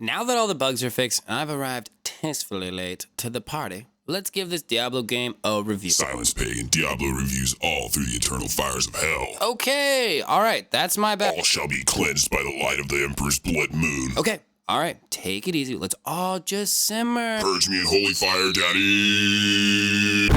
Now that all the bugs are fixed and I've arrived tastefully late to the party, let's give this Diablo game a review. Silence Pagan, Diablo reviews all through the eternal fires of hell. Okay, alright, that's my bad. All shall be cleansed by the light of the Emperor's blood moon. Okay, alright, take it easy. Let's all just simmer. Purge me in holy fire, daddy.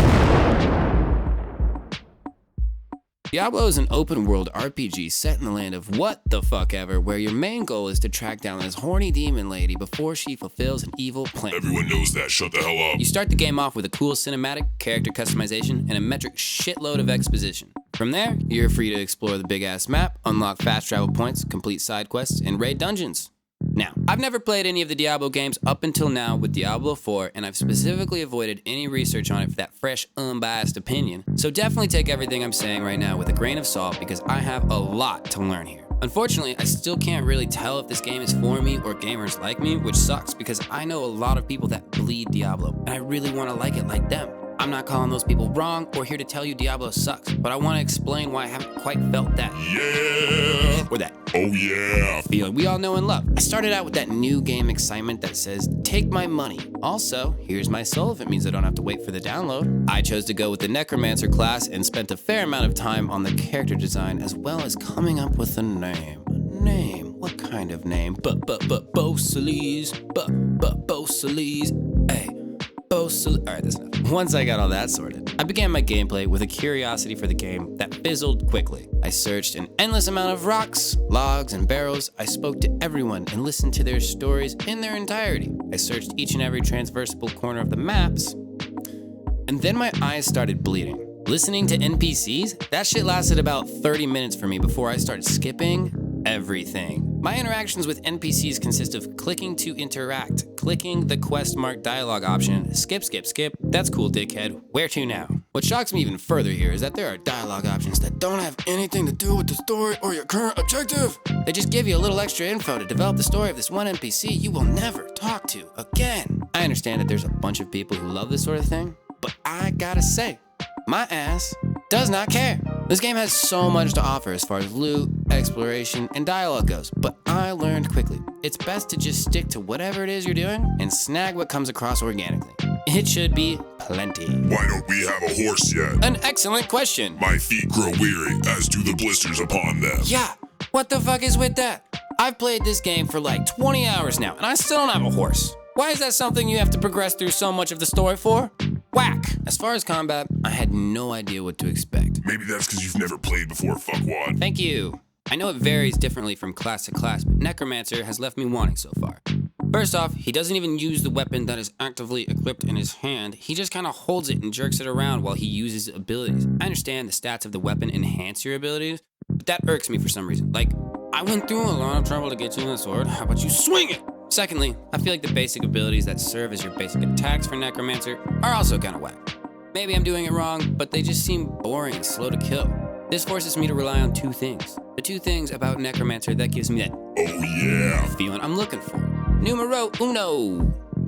Diablo is an open-world RPG set in the land of what the fuck ever, where your main goal is to track down this horny demon lady before she fulfills an evil plan. Everyone knows that, shut the hell up. You start the game off with a cool cinematic, character customization, and a metric shitload of exposition. From there, you're free to explore the big-ass map, unlock fast travel points, complete side quests, and raid dungeons. Now, I've never played any of the Diablo games up until now with Diablo 4, and I've specifically avoided any research on it for that fresh, unbiased opinion, so definitely take everything I'm saying right now with a grain of salt because I have a lot to learn here. Unfortunately, I still can't really tell if this game is for me or gamers like me, which sucks because I know a lot of people that bleed Diablo, and I really want to like it like them. I'm not calling those people wrong or here to tell you Diablo sucks, but I want to explain why I haven't quite felt that or that oh yeah feeling we all know and love. I started out with that new game excitement that says, take my money. Also, here's my soul if it means I don't have to wait for the download. I chose to go with the Necromancer class and spent a fair amount of time on the character design as well as coming up with a name. What kind of name? Bosalis. Hey. Alright, that's enough. Once I got all that sorted, I began my gameplay with a curiosity for the game that fizzled quickly. I searched an endless amount of rocks, logs, and barrels. I spoke to everyone and listened to their stories in their entirety. I searched each and every transversable corner of the maps, and then my eyes started bleeding. Listening to NPCs? That shit lasted about 30 minutes for me before I started skipping everything. My interactions with NPCs consist of clicking to interact, clicking the quest mark dialogue option, skip, that's cool dickhead, where to now? What shocks me even further here is that there are dialogue options that don't have anything to do with the story or your current objective. They just give you a little extra info to develop the story of this one NPC you will never talk to again. I understand that there's a bunch of people who love this sort of thing, but I gotta say, my ass does not care. This game has so much to offer as far as loot, exploration, and dialogue goes, but I learned quickly, it's best to just stick to whatever it is you're doing and snag what comes across organically. It should be plenty. Why don't we have a horse yet? An excellent question. My feet grow weary, as do the blisters upon them. Yeah, what the fuck is with that? I've played this game for like 20 hours now, and I still don't have a horse. Why is that something you have to progress through so much of the story for? Whack! As far as combat, I had no idea what to expect. Maybe that's because you've never played before, fuckwad. Thank you. I know it varies differently from class to class, but Necromancer has left me wanting so far. First off, he doesn't even use the weapon that is actively equipped in his hand. He just kind of holds it and jerks it around while he uses abilities. I understand the stats of the weapon enhance your abilities, but that irks me for some reason. Like, I went through a lot of trouble to get you the sword. How about you swing it? Secondly, I feel like the basic abilities that serve as your basic attacks for Necromancer are also kind of whack. Maybe I'm doing it wrong, but they just seem boring and slow to kill. This forces me to rely on two things. The two things about Necromancer that gives me that oh yeah feeling I'm looking for. Numero uno,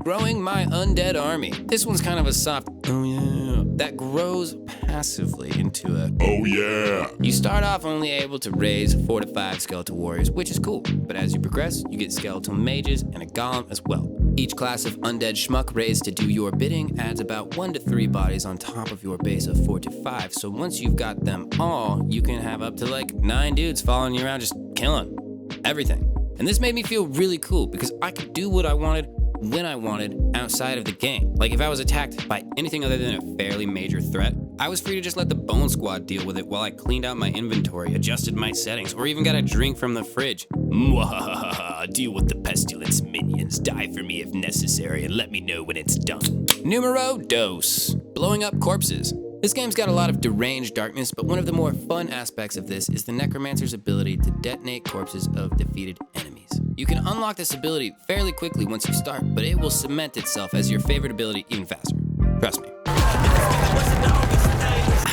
growing my undead army. This one's kind of a soft oh yeah that grows passively into a oh yeah. You start off only able to raise 4 to 5 skeletal warriors, which is cool, but as you progress, you get skeletal mages and a golem as well. Each class of undead schmuck raised to do your bidding adds about 1 to 3 bodies on top of your base of 4 to 5, so once you've got them all, you can have up to like 9 dudes following you around just killing everything. And this made me feel really cool because I could do what I wanted when I wanted outside of the game. Like if I was attacked by anything other than a fairly major threat, I was free to just let the Bone Squad deal with it while I cleaned out my inventory, adjusted my settings, or even got a drink from the fridge. Mwahaha, deal with the pestilence minions, die for me if necessary, and let me know when it's done. Numero dos, blowing up corpses. This game's got a lot of deranged darkness, but one of the more fun aspects of this is the Necromancer's ability to detonate corpses of defeated enemies. You can unlock this ability fairly quickly once you start, but it will cement itself as your favorite ability even faster. Trust me.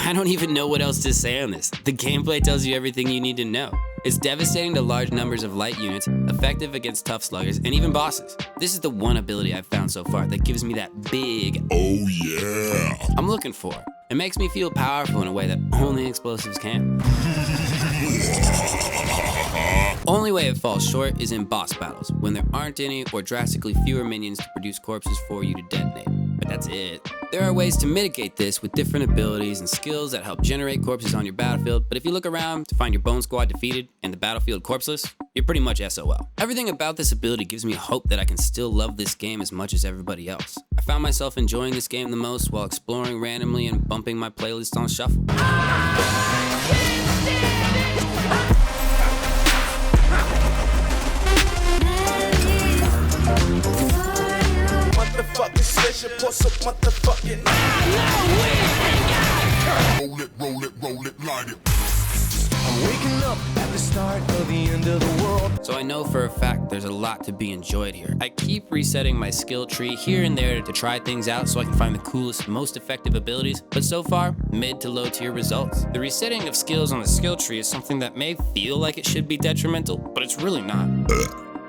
I don't even know what else to say on this. The gameplay tells you everything you need to know. It's devastating to large numbers of light units, effective against tough sluggers, and even bosses. This is the one ability I've found so far that gives me that big oh yeah I'm looking for. It makes me feel powerful in a way that only explosives can. only way it falls short is in boss battles, when there aren't any or drastically fewer minions to produce corpses for you to detonate. But that's it. There are ways to mitigate this with different abilities and skills that help generate corpses on your battlefield, but if you look around to find your bone squad defeated and the battlefield corpseless, you're pretty much SOL. Everything about this ability gives me hope that I can still love this game as much as everybody else. I found myself enjoying this game the most while exploring randomly and bumping my playlist on shuffle. Motherfucking special, put some motherfucking. Roll it, light it. I'm waking up at the start of the end of the world. So I know for a fact there's a lot to be enjoyed here. I keep resetting my skill tree here and there to try things out so I can find the coolest, most effective abilities, but so far, mid to low tier results. The resetting of skills on the skill tree is something that may feel like it should be detrimental, but it's really not.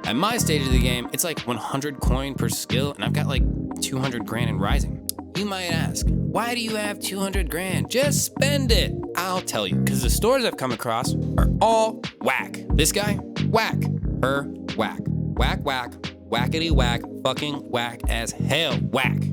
At my stage of the game, it's like 100 coin per skill, and I've got like 200 grand in Rising. You might ask, why do you have 200 grand? Just spend it. I'll tell you, because the stores I've come across are all whack. This guy, whack. Her, whack. Whack, whack. Whackity whack. Fucking whack as hell. Whack.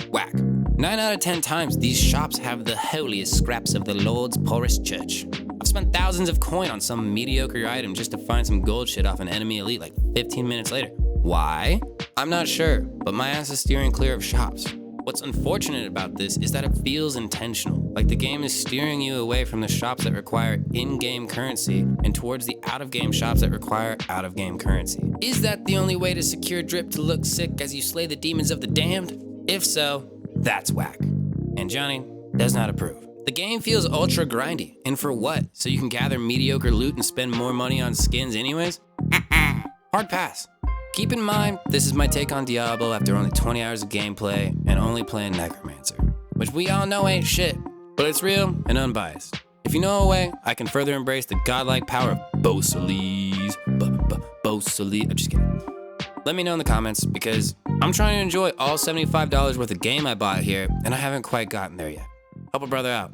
Whack. 9 out of 10 times, these shops have the holiest scraps of the Lord's poorest church. I've spent thousands of coin on some mediocre item just to find some gold shit off an enemy elite like 15 minutes later. Why? I'm not sure, but my ass is steering clear of shops. What's unfortunate about this is that it feels intentional, like the game is steering you away from the shops that require in-game currency and towards the out-of-game shops that require out-of-game currency. Is that the only way to secure drip to look sick as you slay the demons of the damned? If so, that's whack. And Johnny does not approve. The game feels ultra grindy, and for what? So you can gather mediocre loot and spend more money on skins anyways? Hard pass. Keep in mind, this is my take on Diablo after only 20 hours of gameplay and only playing Necromancer, which we all know ain't shit, but it's real and unbiased. If you know a way I can further embrace the godlike power of Bosoles, I'm just kidding. Let me know in the comments, because I'm trying to enjoy all $75 worth of game I bought here, and I haven't quite gotten there yet. Help a brother out.